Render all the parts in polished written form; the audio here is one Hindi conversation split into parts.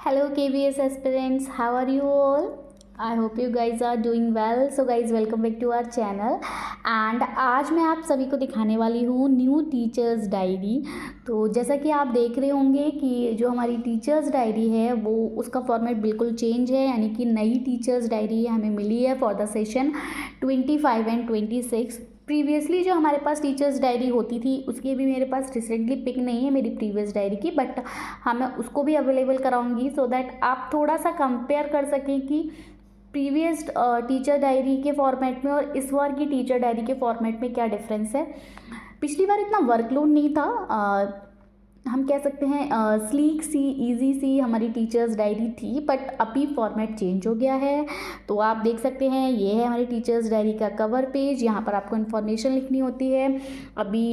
Hello KBS aspirants, how are you all? I hope you guys are doing well. So guys, welcome back to our channel. And आज मैं आप सभी को दिखाने वाली हूँ न्यू टीचर्स डायरी। तो जैसा कि आप देख रहे होंगे कि जो हमारी टीचर्स डायरी है वो उसका फॉर्मेट बिल्कुल चेंज है, यानी कि नई टीचर्स डायरी हमें मिली है for the session 25 and 26। Previously जो हमारे पास टीचर्स डायरी होती थी उसकी भी मेरे पास रिसेंटली पिक नहीं है मेरी प्रीवियस डायरी की, बट हाँ मैं उसको भी अवेलेबल कराऊंगी सो दैट आप थोड़ा सा कंपेयर कर सकें कि प्रीवियस टीचर डायरी के फॉर्मेट में और इस बार की टीचर डायरी के फॉर्मेट में क्या डिफरेंस है। पिछली बार इतना वर्कलोड नहीं था, हम कह सकते हैं स्लीक सी इजी सी हमारी टीचर्स डायरी थी, बट अभी फॉर्मेट चेंज हो गया है। तो आप देख सकते हैं ये है हमारी टीचर्स डायरी का कवर पेज, यहाँ पर आपको इन्फॉर्मेशन लिखनी होती है। अभी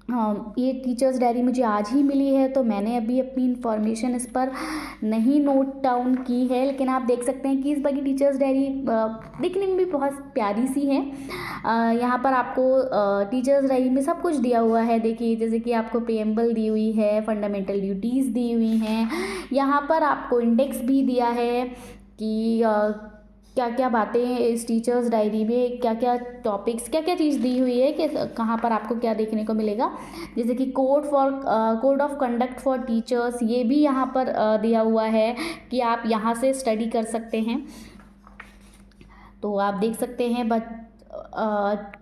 ये टीचर्स डायरी मुझे आज ही मिली है तो मैंने अभी अपनी इन्फॉर्मेशन इस पर नहीं नोट डाउन की है, लेकिन आप देख सकते हैं कि इस बार की टीचर्स डायरी दिखने में भी बहुत प्यारी सी है। यहाँ पर आपको टीचर्स डायरी में सब कुछ दिया हुआ है। देखिए जैसे कि आपको प्रीएम्बल दी हुई है, फंडामेंटल ड्यूटीज़ दी हुई हैं, यहाँ पर आपको इंडेक्स भी दिया है कि क्या क्या बातें इस टीचर्स डायरी में, क्या क्या टॉपिक्स, क्या क्या चीज़ दी हुई है कि कहाँ पर आपको क्या देखने को मिलेगा। जैसे कि code of conduct for teachers, ये भी यहाँ पर दिया हुआ है कि आप यहाँ से स्टडी कर सकते हैं। तो आप देख सकते हैं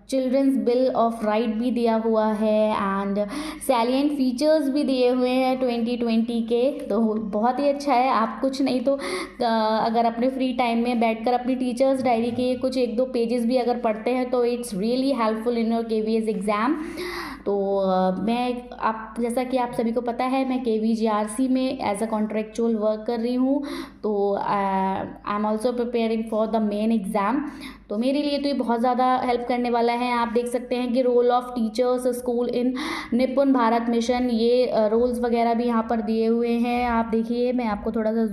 चिल्ड्रंस बिल ऑफ राइट भी दिया हुआ है एंड सैलिएंट फीचर्स भी दिए हुए हैं 2020 के। तो बहुत ही अच्छा है। आप कुछ नहीं तो अगर अपने फ्री टाइम में बैठकर अपनी टीचर्स डायरी के कुछ एक दो पेजेस भी अगर पढ़ते हैं तो it's really helpful in your KVS exam. तो मैं आप जैसा कि आप सभी को पता है मैं KVGRC में एज अ कॉन्ट्रेक्चुअल वर्क कर रही हूँ, तो I am also preparing for the main exam. तो मेरे लिए तो ये बहुत ज़्यादा हेल्प करने वाला है। आप देख सकते हैं कि role of teachers school in Nipun Bharat mission, ये रोल्स वगैरह भी यहाँ पर दिए हुए हैं। आप देखिए मैं आपको थोड़ा सा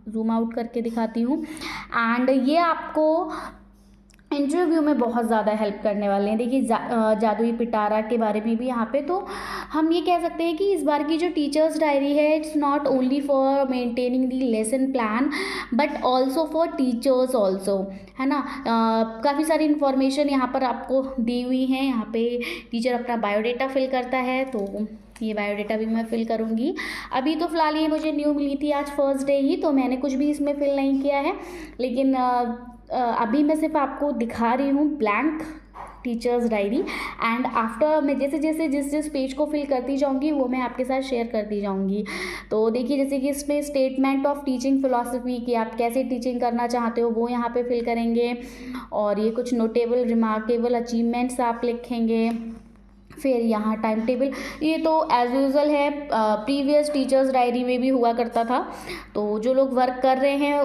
जूम आउट करके दिखाती हूँ एंड ये आपको इंटरव्यू में बहुत ज़्यादा हेल्प करने वाले हैं। देखिए जादुई पिटारा के बारे में भी यहाँ पे, तो हम ये कह सकते हैं कि इस बार की जो टीचर्स डायरी है it's not only for maintaining the lesson plan but also for teachers also, है ना। काफ़ी सारी इन्फॉर्मेशन यहाँ पर आपको दी हुई है। यहाँ पे टीचर अपना बायोडेटा फिल करता है, तो ये बायोडेटा भी मैं फिल करूँगी। अभी तो फ़िलहाल ये मुझे न्यू मिली थी आज फर्स्ट डे ही, तो मैंने कुछ भी इसमें फिल नहीं किया है, लेकिन अभी मैं सिर्फ आपको दिखा रही हूँ blank teachers diary and after मैं जैसे जैसे जिस पेज को फिल करती जाऊँगी वो मैं आपके साथ शेयर करती जाऊँगी। तो देखिए जैसे कि इसमें स्टेटमेंट ऑफ टीचिंग फ़िलॉसफी कि आप कैसे टीचिंग करना चाहते हो वो यहाँ पे फिल करेंगे, और ये कुछ नोटेबल रिमार्केबल अचीवमेंट्स आप लिखेंगे। फिर यहाँ टाइम टेबल, ये तो एज़ यूज़ुअल है, प्रीवियस टीचर्स डायरी में भी हुआ करता था। तो जो लोग वर्क कर रहे हैं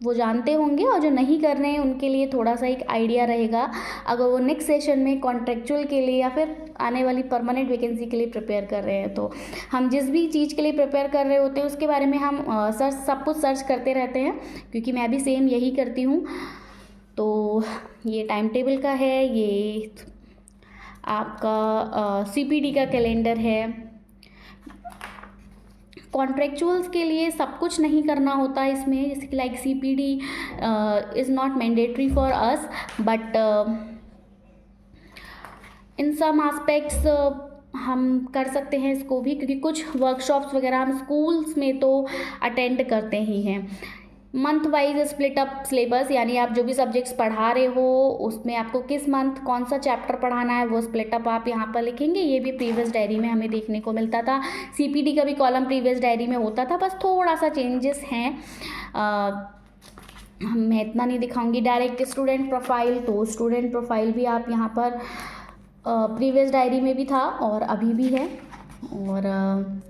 वो जानते होंगे, और जो नहीं कर रहे हैं उनके लिए थोड़ा सा एक आइडिया रहेगा अगर वो नेक्स्ट सेशन में कॉन्ट्रेक्चुअल के लिए या फिर आने वाली परमानेंट वैकेंसी के लिए प्रिपेयर कर रहे हैं। तो हम जिस भी चीज़ के लिए प्रिपेयर कर रहे होते हैं उसके बारे में हम सब कुछ सर्च करते रहते हैं, क्योंकि मैं भी सेम यही करती हूँ। तो ये टाइम टेबल का है, ये आपका CPD का कैलेंडर है। कॉन्ट्रेक्चुअल्स के लिए सब कुछ नहीं करना होता इसमें, जैसे कि like CPD is not mandatory for us but in some aspects हम कर सकते हैं इसको भी, क्योंकि कुछ वर्कशॉप्स वगैरह हम स्कूल्स में तो अटेंड करते ही हैं। Month wise split up syllabus, यानी आप जो भी सब्जेक्ट्स पढ़ा रहे हो उसमें आपको किस मंथ कौन सा चैप्टर पढ़ाना है वो स्प्लिट अप आप यहाँ पर लिखेंगे। ये भी प्रीवियस डायरी में हमें देखने को मिलता था। CPD का भी कॉलम प्रीवियस डायरी में होता था, बस थोड़ा सा चेंजेस हैं। मैं इतना नहीं दिखाऊंगी। डायरेक्ट स्टूडेंट प्रोफाइल, तो स्टूडेंट प्रोफाइल भी आप यहाँ पर प्रीवियस डायरी में भी था और अभी भी है। और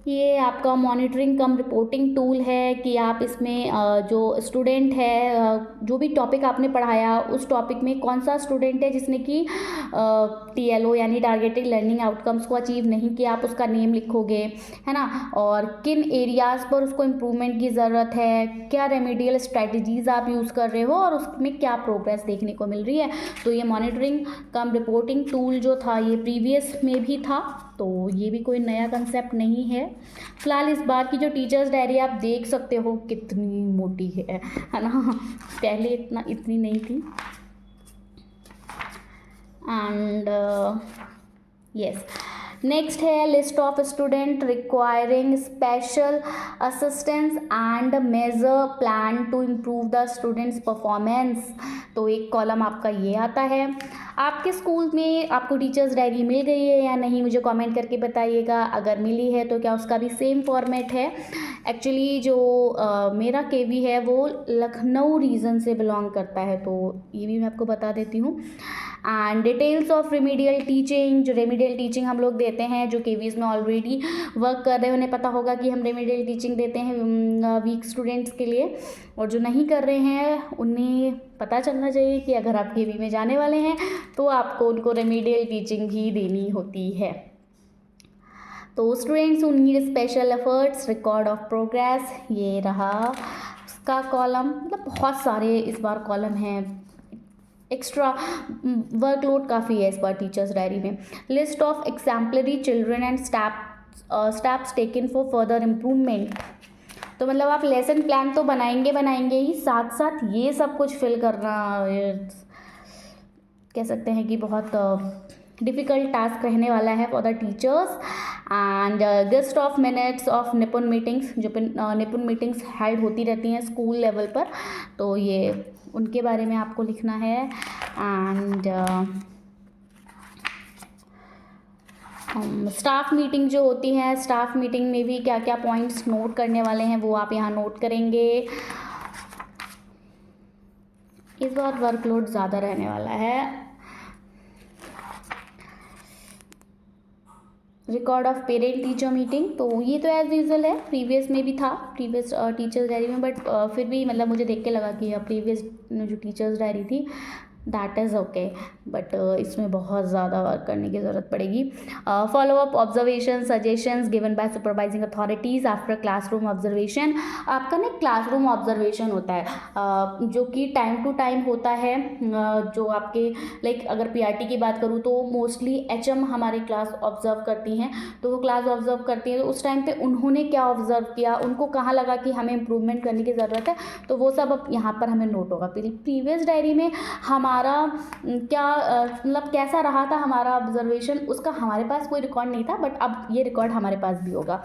ये आपका मॉनिटरिंग कम रिपोर्टिंग टूल है कि आप इसमें जो स्टूडेंट है जो भी टॉपिक आपने पढ़ाया उस टॉपिक में कौन सा स्टूडेंट है जिसने कि TLO यानी टारगेटेड लर्निंग आउटकम्स को अचीव नहीं किया, आप उसका नेम लिखोगे, है ना। और किन एरियाज़ पर उसको इम्प्रूवमेंट की ज़रूरत है, क्या रेमेडियल स्ट्रैटेजीज़ आप यूज़ कर रहे हो और उसमें क्या प्रोग्रेस देखने को मिल रही है। तो ये मॉनिटरिंग कम रिपोर्टिंग टूल जो था ये प्रीवियस में भी था, तो ये भी कोई नया कंसेप्ट नहीं है। फ़िलहाल इस बार की जो टीचर्स डायरी आप देख सकते हो कितनी मोटी है ना, पहले इतनी नहीं थी। एंड यस, नेक्स्ट है list of student requiring special assistance and major plan to improve the students performance. तो एक कॉलम आपका ये आता है। आपके स्कूल में आपको टीचर्स डायरी मिल गई है या नहीं, मुझे कमेंट करके बताइएगा। अगर मिली है तो क्या उसका भी सेम फॉर्मेट है। एक्चुअली जो मेरा केवी है वो लखनऊ रीजन से बिलोंग करता है, तो ये भी मैं आपको बता देती हूँ। And details of remedial teaching, जो रेमेडियल टीचिंग हम लोग देते हैं, जो केवीज़ में ऑलरेडी वर्क कर रहे हैं उन्हें पता होगा कि हम रेमेडियल टीचिंग देते हैं वीक स्टूडेंट्स के लिए, और जो नहीं कर रहे हैं उन्हें पता चलना चाहिए कि अगर आप केवी में जाने वाले हैं तो आपको उनको रेमेडियल टीचिंग भी देनी होती है। तो students who need special efforts, record of progress, ये रहा उसका कॉलम। मतलब बहुत सारे इस बार कॉलम हैं, एक्स्ट्रा वर्कलोड काफ़ी है इस बार टीचर्स डायरी में। List of exemplary children and steps taken for further improvement. तो मतलब आप लेसन प्लान तो बनाएंगे ही, साथ साथ ये सब कुछ फिल करना कह सकते हैं कि बहुत डिफ़िकल्ट टास्क रहने वाला है for the teachers. And guest of minutes of निपुण मीटिंग्स, जो निपुण मीटिंग्स हेल्ड होती रहती हैं स्कूल लेवल पर, तो ये उनके बारे में आपको लिखना है। एंड स्टाफ मीटिंग जो होती है, स्टाफ मीटिंग में भी क्या क्या पॉइंट्स नोट करने वाले हैं वो आप यहाँ नोट करेंगे। इस बार वर्कलोड ज़्यादा रहने वाला है। Record of parent teacher meeting, तो ये तो एज यूजुअल है, प्रीवियस में भी था, प्रीवियस टीचर्स डायरी में, बट फिर भी मतलब मुझे देख के लगा कि प्रीवियस जो टीचर्स डायरी थी दैट इज़ ओके, बट इसमें बहुत ज़्यादा वर्क करने की ज़रूरत पड़ेगी। Follow up observation suggestions given by supervising authorities after classroom observation. आपका ना क्लासरूम ऑब्जर्वेशन होता है जो कि टाइम टू टाइम होता है। जो आपके लाइक अगर पीआरटी की बात करूँ तो मोस्टली एचएम हमारी क्लास ऑब्जर्व करती हैं, तो वो क्लास ऑब्जर्व करती हैं तो उस टाइम पे उन्होंने क्या ऑब्जर्व किया, उनको कहाँ लगा कि हमें इम्प्रूवमेंट करने की ज़रूरत है, तो वो सब अब यहाँ पर हमें नोट होगा। प्रीवियस डायरी में हमारा क्या मतलब कैसा रहा था हमारा ऑब्जर्वेशन, उसका हमारे पास कोई रिकॉर्ड नहीं था, बट अब ये रिकॉर्ड हमारे पास भी होगा।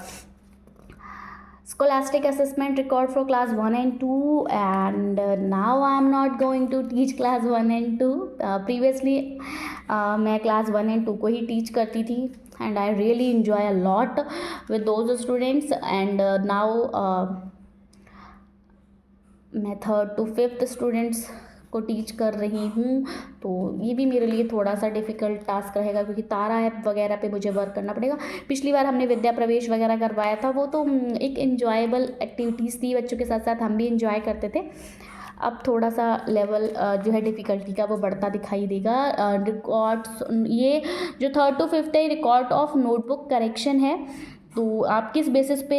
Scholastic assessment record for class 1 and 2, and now I am not going to teach class 1 and 2. Previously मैं class 1 and 2 को ही teach करती थी, and I really enjoy a lot with those students, and now मैं 3rd to 5th स्टूडेंट्स को टीच कर रही हूँ, तो ये भी मेरे लिए थोड़ा सा डिफ़िकल्ट टास्क रहेगा क्योंकि तारा ऐप वगैरह पे मुझे वर्क करना पड़ेगा। पिछली बार हमने विद्या प्रवेश वगैरह करवाया था, वो तो एक इन्जॉयबल एक्टिविटीज़ थी, बच्चों के साथ साथ हम भी इन्जॉय करते थे। अब थोड़ा सा लेवल जो है डिफ़िकल्टी का वो बढ़ता दिखाई देगा। रिकॉर्ड्स, ये जो 3rd to 5th है, रिकॉर्ड ऑफ नोटबुक करेक्शन है, तो आप किस बेसिस पे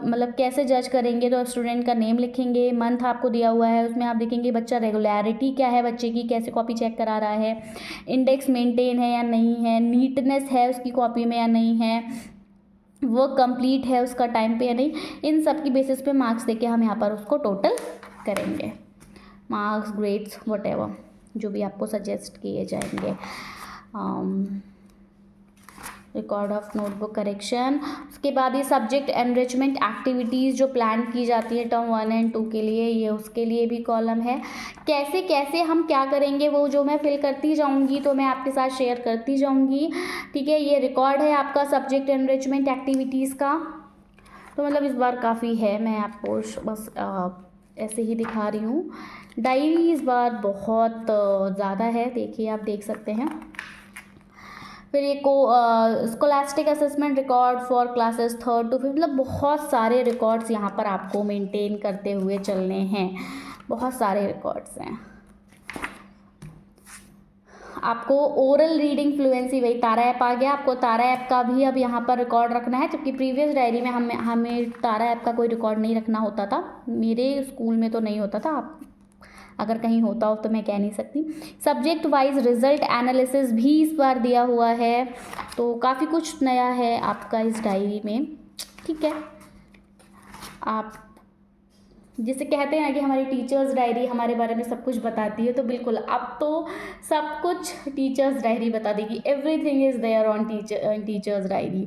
मतलब कैसे जज करेंगे, तो स्टूडेंट का नेम लिखेंगे, मंथ आपको दिया हुआ है, उसमें आप देखेंगे बच्चा रेगुलरिटी क्या है बच्चे की, कैसे कॉपी चेक करा रहा है, इंडेक्स मेंटेन है या नहीं है, नीटनेस है उसकी कॉपी में या नहीं है, वर्क कंप्लीट है उसका टाइम पे या नहीं, इन सब की बेसिस पे मार्क्स देके हम यहाँ पर उसको टोटल करेंगे। मार्क्स, ग्रेड्स, व्हाटएवर जो भी आपको सजेस्ट किए जाएंगे। रिकॉर्ड ऑफ नोटबुक करेक्शन, उसके बाद ये सब्जेक्ट एनरिचमेंट एक्टिविटीज़ जो प्लान की जाती है टर्म 1 and 2 के लिए, ये उसके लिए भी कॉलम है। कैसे कैसे हम क्या करेंगे वो जो मैं फिल करती जाऊंगी, तो मैं आपके साथ शेयर करती जाऊंगी, ठीक है। ये रिकॉर्ड है आपका सब्जेक्ट एनरिचमेंट एक्टिविटीज़ का, तो मतलब इस बार काफ़ी है, मैं आपको बस ऐसे ही दिखा रही हूँ। डायरी इस बार बहुत ज़्यादा है, देखिए आप देख सकते हैं। फिर ये scholastic assessment record for classes 3rd to 5th, मतलब बहुत सारे रिकॉर्ड्स यहाँ पर आपको मेंटेन करते हुए चलने हैं, बहुत सारे रिकॉर्ड्स हैं। आपको ओरल रीडिंग फ्लुएंसी, वही तारा ऐप आ गया, आपको तारा ऐप का भी अब यहाँ पर रिकॉर्ड रखना है, जबकि प्रीवियस डायरी में हमें तारा ऐप का कोई रिकॉर्ड नहीं रखना होता था, मेरे स्कूल में तो नहीं होता था, आप अगर कहीं होता हो तो मैं कह नहीं सकती। सब्जेक्ट वाइज रिजल्ट एनालिसिस भी इस बार दिया हुआ है, तो काफ़ी कुछ नया है आपका इस डायरी में। ठीक है, आप जिसे कहते हैं कि हमारी टीचर्स डायरी हमारे बारे में सब कुछ बताती है, तो बिल्कुल अब तो सब कुछ टीचर्स डायरी बता देगी। Everything is there on teachers diary.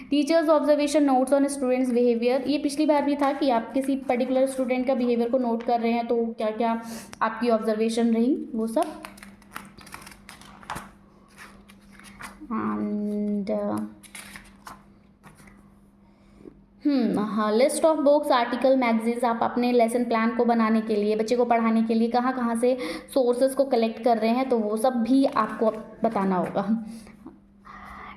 Teachers observation notes on students behaviour, ये पिछली बार भी था कि आप किसी पर्टिकुलर स्टूडेंट का बिहेवियर को नोट कर रहे हैं तो क्या क्या आपकी ऑब्जर्वेशन रही, वो सब। एंड हाँ, list of books article magazines, आप अपने लेसन प्लान को बनाने के लिए, बच्चे को पढ़ाने के लिए कहाँ कहाँ से सोर्सेज को कलेक्ट कर रहे हैं, तो वो सब भी आपको बताना होगा।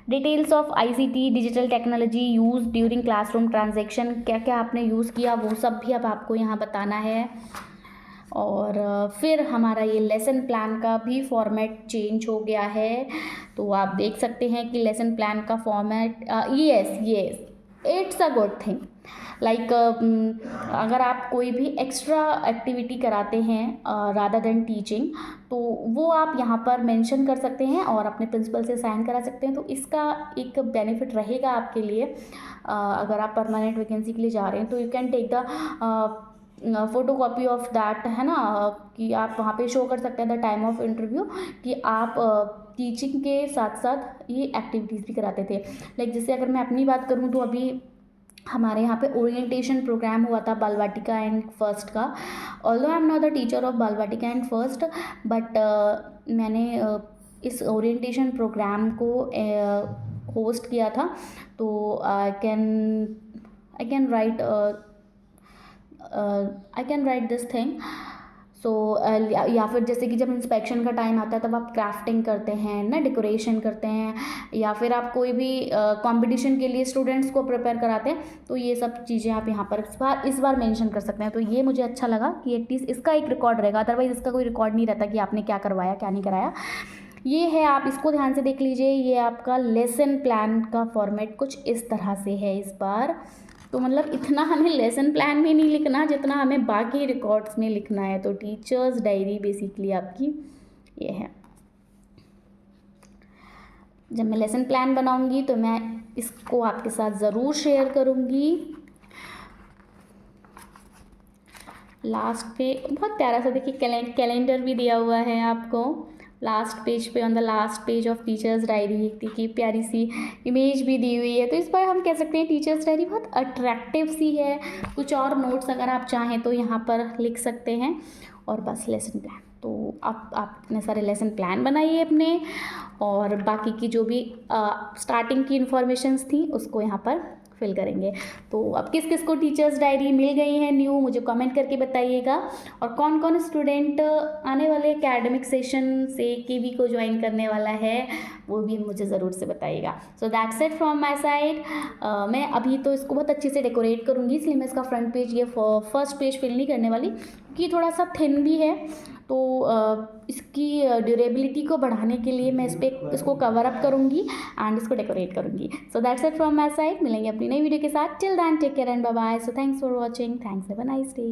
Details of ICT digital technology use during classroom transaction, क्या क्या आपने यूज़ किया वो सब भी अब आपको यहाँ बताना है। और फिर हमारा ये लेसन प्लान का भी फॉर्मेट चेंज हो गया है, तो आप देख सकते हैं कि लेसन प्लान का format, yes it's a good thing. Like अगर आप कोई भी एक्स्ट्रा एक्टिविटी कराते हैं रादर देन टीचिंग, तो वो आप यहाँ पर मेंशन कर सकते हैं और अपने प्रिंसिपल से साइन करा सकते हैं, तो इसका एक बेनिफिट रहेगा आपके लिए। अगर आप परमानेंट वैकेंसी के लिए जा रहे हैं तो you can take the photocopy of that, है ना, कि आप वहाँ पे शो कर सकते हैं द टाइम ऑफ इंटरव्यू कि आप टीचिंग के साथ साथ ये एक्टिविटीज़ भी कराते थे। लाइक जैसे अगर मैं अपनी बात करूँ तो अभी हमारे यहाँ पे ओरिएंटेशन प्रोग्राम हुआ था बाल वाटिका एंड फर्स्ट का। Although I am not the teacher of बाल वाटिका एंड फर्स्ट, बट मैंने इस ओरिएंटेशन प्रोग्राम को होस्ट किया था, तो I can write this thing. So या फिर जैसे कि जब इंस्पेक्शन का टाइम आता है तब आप क्राफ्टिंग करते हैं ना, डेकोरेशन करते हैं, या फिर आप कोई भी कंपटीशन के लिए स्टूडेंट्स को प्रिपेयर कराते हैं, तो ये सब चीज़ें आप यहाँ पर इस बार मेंशन कर सकते हैं। तो ये मुझे अच्छा लगा कि एटलीस्ट इसका एक रिकॉर्ड रहेगा, अदरवाइज़ इसका कोई रिकॉर्ड नहीं रहता कि आपने क्या करवाया क्या नहीं कराया। ये है, आप इसको ध्यान से देख लीजिए। ये आपका लेसन प्लान का फॉर्मेट कुछ इस तरह से है इस बार। तो मतलब इतना हमें लेसन प्लान में नहीं लिखना जितना हमें बाकी रिकॉर्ड्स में लिखना है। तो टीचर्स डायरी बेसिकली आपकी ये है। जब मैं लेसन प्लान बनाऊंगी तो मैं इसको आपके साथ ज़रूर शेयर करूंगी। लास्ट पे बहुत प्यारा सा देखिए कैलेंडर भी दिया हुआ है आपको लास्ट पेज पे, on the last page of teachers diary. देखिए प्यारी सी इमेज भी दी हुई है, तो इस पर हम कह सकते हैं टीचर्स डायरी बहुत अट्रैक्टिव सी है। कुछ और नोट्स अगर आप चाहें तो यहाँ पर लिख सकते हैं। और बस लेसन प्लान, तो आप अपने सारे लेसन प्लान बनाइए अपने, और बाकी की जो भी स्टार्टिंग की इन्फॉर्मेशंस थी उसको यहाँ पर फिल करेंगे। तो अब किस किस को टीचर्स डायरी मिल गई है न्यू, मुझे कमेंट करके बताइएगा। और कौन कौन स्टूडेंट आने वाले एकेडमिक सेशन से केवी को ज्वाइन करने वाला है वो भी मुझे ज़रूर से बताइएगा। सो that's it from my side. मैं अभी तो इसको बहुत अच्छे से डेकोरेट करूँगी, इसलिए मैं इसका फ्रंट पेज ये फर्स्ट पेज फिल नहीं करने वाली, क्योंकि थोड़ा सा थिन भी है, तो इसकी ड्यूरेबिलिटी को बढ़ाने के लिए मैं इसको कवर अप करूँगी एंड इसको डेकोरेट करूँगी। So that's it from my side. मिलेंगे अपनी नई वीडियो के साथ। Till then take care and bye bye. So thanks for watching, thanks, have a nice day.